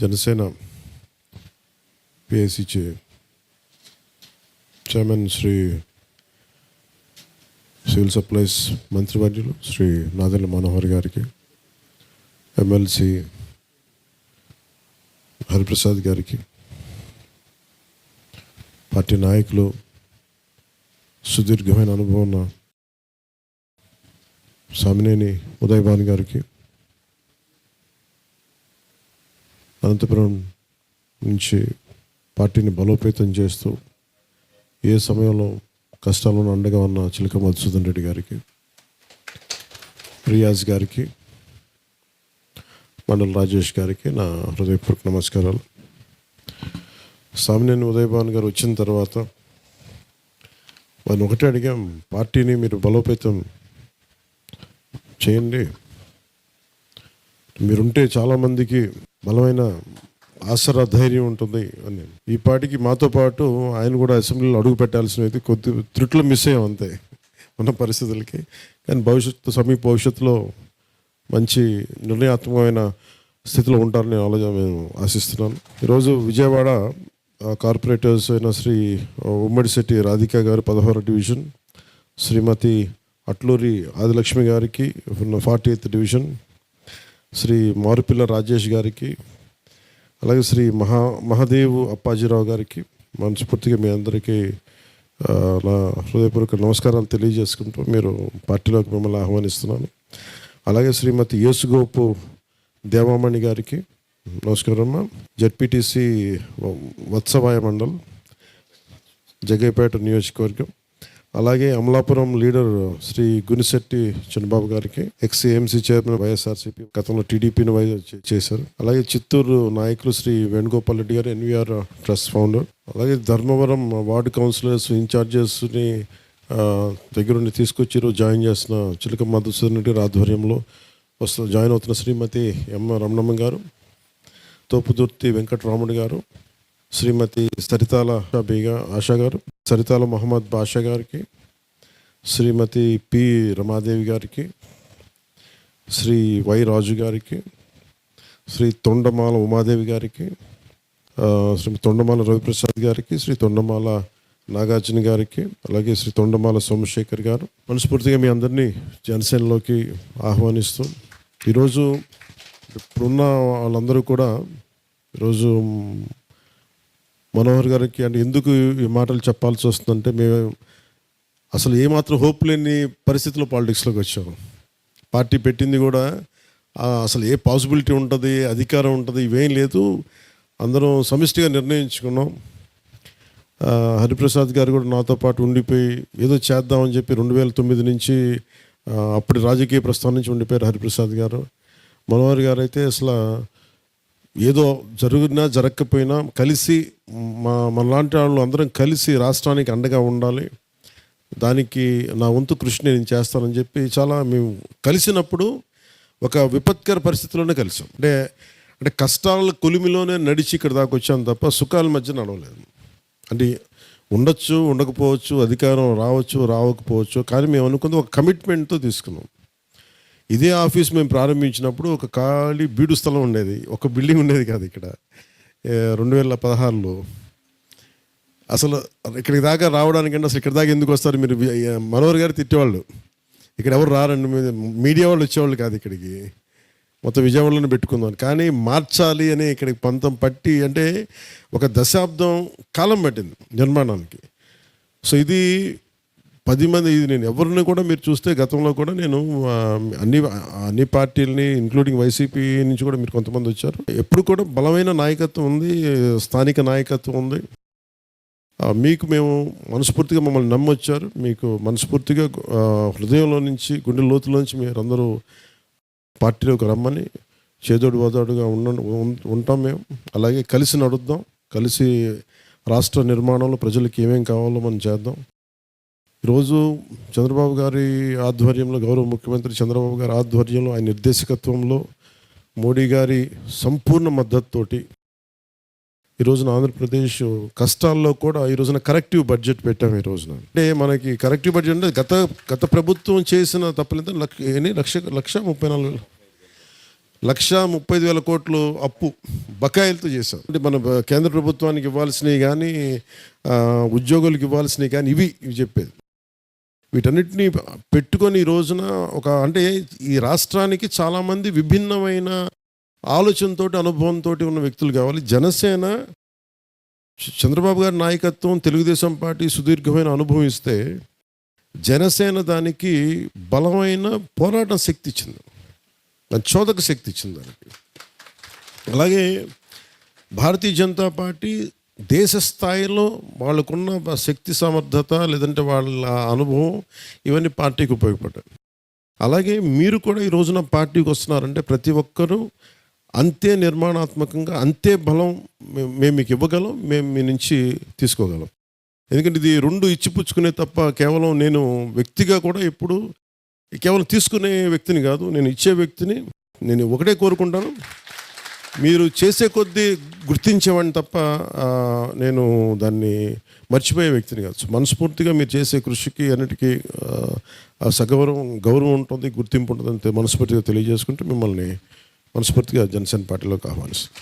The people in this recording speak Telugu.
Janasena PIC chairman Shri civil supplies మంత్రివర్యులు శ్రీ నాదెండ్ల మనోహర్ గారికి, ఎమ్మెల్సీ హరిప్రసాద్ గారికి, పార్టీ నాయకులు, సుదీర్ఘమైన అనుభవం ఉన్న సామినేని ఉదయ్ భాన్ గారికి, అనంతపురం నుంచి పార్టీని బలోపేతం చేస్తూ ఏ సమయంలో కష్టాలను అండగా ఉన్న చిలక మధుసూదన్ రెడ్డి గారికి, రియాజ్ గారికి, మండల రాజేష్ గారికి నా హృదయపూర్వక నమస్కారాలు. సామినేని ఉదయ్ భాన్ గారు వచ్చిన తర్వాత వారిని ఒకటే అడిగాం, పార్టీని మీరు బలోపేతం చేయండి, మీరుంటే చాలామందికి బలమైన ఆసరా ధైర్యం ఉంటుంది అని. ఈ పార్టీకి మాతో పాటు ఆయన కూడా అసెంబ్లీలో అడుగు పెట్టాల్సినది కొద్ది త్రుట్లు మిస్ అయ్యాం అంతే ఉన్న పరిస్థితులకి. కానీ సమీప భవిష్యత్తులో మంచి నిర్ణయాత్మకమైన స్థితిలో ఉంటారని మేము ఆశిస్తున్నాను. ఈరోజు విజయవాడ కార్పొరేటర్స్ అయిన శ్రీ ఉమ్మడిశెట్టి రాధిక గారు 16వ డివిజన్, శ్రీమతి అట్లూరి ఆదిలక్ష్మి గారికి 48th డివిజన్, శ్రీ మారుపిల్ల రాజేష్ గారికి, అలాగే శ్రీ మహాదేవు అప్పాజీరావు గారికి మనస్ఫూర్తిగా మీ అందరికీ నా హృదయపూర్వక నమస్కారాలు తెలియజేసుకుంటూ మీరు పార్టీలోకి మిమ్మల్ని ఆహ్వానిస్తున్నాను. అలాగే శ్రీమతి యేసుగోపు దేవామణి గారికి నమస్కారం. జెడ్పీటీసీ వత్సవాయ మండల్, జగ్గైపేట నియోజకవర్గం. అలాగే అమలాపురం లీడర్ శ్రీ గునిశెట్టి చంద్రబాబు గారికి, ఎక్స్ఏఎంసీ చైర్మన్ వైఎస్ఆర్సీపీ, గతంలో టీడీపీని చేశారు. అలాగే చిత్తూరు నాయకులు శ్రీ వేణుగోపాల్ రెడ్డి గారు, ఎన్వీఆర్ ట్రస్ట్ ఫౌండర్. అలాగే ధర్మవరం వార్డు కౌన్సిలర్స్ ఇన్ఛార్జెస్ని దగ్గరుండి తీసుకొచ్చి జాయిన్ చేసిన చిలక మధుసూదన్ రెడ్డి ఆధ్వర్యంలో జాయిన్ అవుతున్న శ్రీమతి ఎం రమణమ్మ గారు, తోపుదుర్తి వెంకటరాముడు గారు, శ్రీమతి సరితాల బేగా ఆశా గారు, సరితాల మహమ్మద్ బాషా గారికి, శ్రీమతి పి రమాదేవి గారికి, శ్రీ వై రాజు గారికి, శ్రీ తొండమాల ఉమాదేవి గారికి, శ్రీ తొండమాల రవిప్రసాద్ గారికి, శ్రీ తొండమాల నాగార్జున గారికి, అలాగే శ్రీ తొండమాల సోమశేఖర్ గారు. మనస్ఫూర్తిగా మీ అందరినీ జనసేనలోకి ఆహ్వానిస్తూ, ఈరోజు ఇప్పుడున్న వాళ్ళందరూ కూడా ఈరోజు మనోహర్ గారికి అంటే ఎందుకు ఈ మాటలు చెప్పాల్సి వస్తుందంటే, మేము అసలు ఏమాత్రం హోప్ లేని పరిస్థితిలో పాలిటిక్స్లోకి వచ్చాము. పార్టీ పెట్టింది కూడా అసలు ఏ పాసిబిలిటీ ఉంటుంది, అధికారం ఉంటుంది, ఇవేం లేదు. అందరం సమిష్టిగా నిర్ణయించుకున్నాం. హరిప్రసాద్ గారు కూడా నాతో పాటు ఉండిపోయి ఏదో చేద్దామని చెప్పి 2009 నుంచి అప్పటి రాజకీయ ప్రస్థానం నుంచి ఉండిపోయారు హరిప్రసాద్ గారు. మనోహర్ గారు అయితే అసలు ఏదో జరిగినా జరగకపోయినా కలిసి మనలాంటి వాళ్ళు అందరం కలిసి రాష్ట్రానికి అండగా ఉండాలి, దానికి నా వంతు కృషి నేను చేస్తానని చెప్పి చాలా మేము కలిసినప్పుడు ఒక విపత్కర పరిస్థితిలోనే కలిసాం. అంటే కష్టాల కొలిమిలోనే నడిచి ఇక్కడ దాకా వచ్చాను తప్ప సుఖాల మధ్య నడవలేదు. అంటే ఉండొచ్చు, ఉండకపోవచ్చు, అధికారం రావచ్చు, రావకపోవచ్చు, కానీ మేము అనుకుంది ఒక కమిట్మెంట్తో తీసుకున్నాం. ఇదే ఆఫీస్ మేము ప్రారంభించినప్పుడు ఒక ఖాళీ బీడు స్థలం ఉండేది, ఒక బిల్డింగ్ ఉండేది కాదు ఇక్కడ. 2016లో అసలు ఇక్కడికి దాకా రావడానికంటే అసలు ఇక్కడ దాకా ఎందుకు వస్తారు మీరు? మనోహర్ గారు తిట్టేవాళ్ళు, ఇక్కడ ఎవరు రారండి, మీడియా వాళ్ళు వచ్చేవాళ్ళు కాదు ఇక్కడికి, మొత్తం విజయవాడలోనే పెట్టుకుందాం. కానీ మార్చాలి అని ఇక్కడికి పంతం పట్టి, అంటే ఒక దశాబ్దం కాలం పట్టింది నిర్మాణానికి. సో ఇది 10 మంది, ఇది నేను ఎవరిని కూడా మీరు చూస్తే గతంలో కూడా నేను అన్ని పార్టీలని ఇంక్లూడింగ్ వైసీపీ నుంచి కూడా మీరు కొంతమంది వచ్చారు. ఎప్పుడు కూడా బలమైన నాయకత్వం ఉంది, స్థానిక నాయకత్వం ఉంది. మీకు మేము మనస్ఫూర్తిగా మమ్మల్ని నమ్మొచ్చారు. మీకు మనస్ఫూర్తిగా హృదయంలో నుంచి, గుండె లోతులో నుంచి మీరు అందరూ పార్టీలోకి రమ్మని చేదోడు వాదోడుగా ఉంటాం మేము. అలాగే కలిసి నడుద్దాం, కలిసి రాష్ట్ర నిర్మాణంలో ప్రజలకు ఏమేం కావాలో మనం చేద్దాం. ఈరోజు చంద్రబాబు గారి ఆధ్వర్యంలో, గౌరవ ముఖ్యమంత్రి చంద్రబాబు గారి ఆధ్వర్యంలో, ఆయన నిర్దేశకత్వంలో, మోడీ గారి సంపూర్ణ మద్దతుతోటి ఈరోజున ఆంధ్రప్రదేశ్ కష్టాల్లో కూడా ఈరోజున కరెక్టివ్ బడ్జెట్ పెట్టాము. ఈ రోజున అంటే మనకి కరెక్టివ్ బడ్జెట్ అంటే గత ప్రభుత్వం చేసిన తప్పులంతా 1,34,000 1,30,000 కోట్లు అప్పు బకాయిలతో చేశాం. అంటే మన కేంద్ర ప్రభుత్వానికి ఇవ్వాల్సినవి కానీ ఉద్యోగులకు ఇవ్వాల్సినవి కానీ ఇవి చెప్పేది. వీటన్నిటిని పెట్టుకొని ఈ రోజున అంటే ఈ రాష్ట్రానికి చాలామంది విభిన్నమైన ఆలోచనతోటి అనుభవంతో ఉన్న వ్యక్తులు కావాలి. జనసేన చంద్రబాబు గారి నాయకత్వం, తెలుగుదేశం పార్టీ సుదీర్ఘమైన అనుభవం ఇస్తే జనసేన దానికి బలమైన పోరాటం శక్తి ఇచ్చింది, దాని చోదక శక్తి ఇచ్చింది దానికి. అలాగే భారతీయ జనతా పార్టీ దేశ స్థాయిలో వాళ్ళకున్న శక్తి సమర్థత, లేదంటే వాళ్ళ అనుభవం, ఇవన్నీ పార్టీకి ఉపయోగపడ్డాయి. అలాగే మీరు కూడా ఈ రోజున పార్టీకి వస్తున్నారంటే ప్రతి ఒక్కరూ అంతే నిర్మాణాత్మకంగా, అంతే బలం మేము మీకు ఇవ్వగలం, మేము మీ నుంచి తీసుకోగలం. ఎందుకంటే ఇది రెండు ఇచ్చిపుచ్చుకునే తప్ప, కేవలం నేను వ్యక్తిగా కూడా ఎప్పుడు కేవలం తీసుకునే వ్యక్తిని కాదు, నేను ఇచ్చే వ్యక్తిని. నేను ఒకటే కోరుకుంటాను, మీరు చేసే కొద్దీ గుర్తించేవాడిని తప్ప నేను దాన్ని మర్చిపోయే వ్యక్తిని కాదు. మనస్ఫూర్తిగా మీరు చేసే కృషికి అన్నిటికీ గౌరవం ఉంటుంది, గుర్తింపు ఉంటుంది అంతే మనస్ఫూర్తిగా తెలియజేసుకుంటూ మిమ్మల్ని మనస్ఫూర్తిగా జనసేన పార్టీలోకి ఆహ్వానిస్తాను.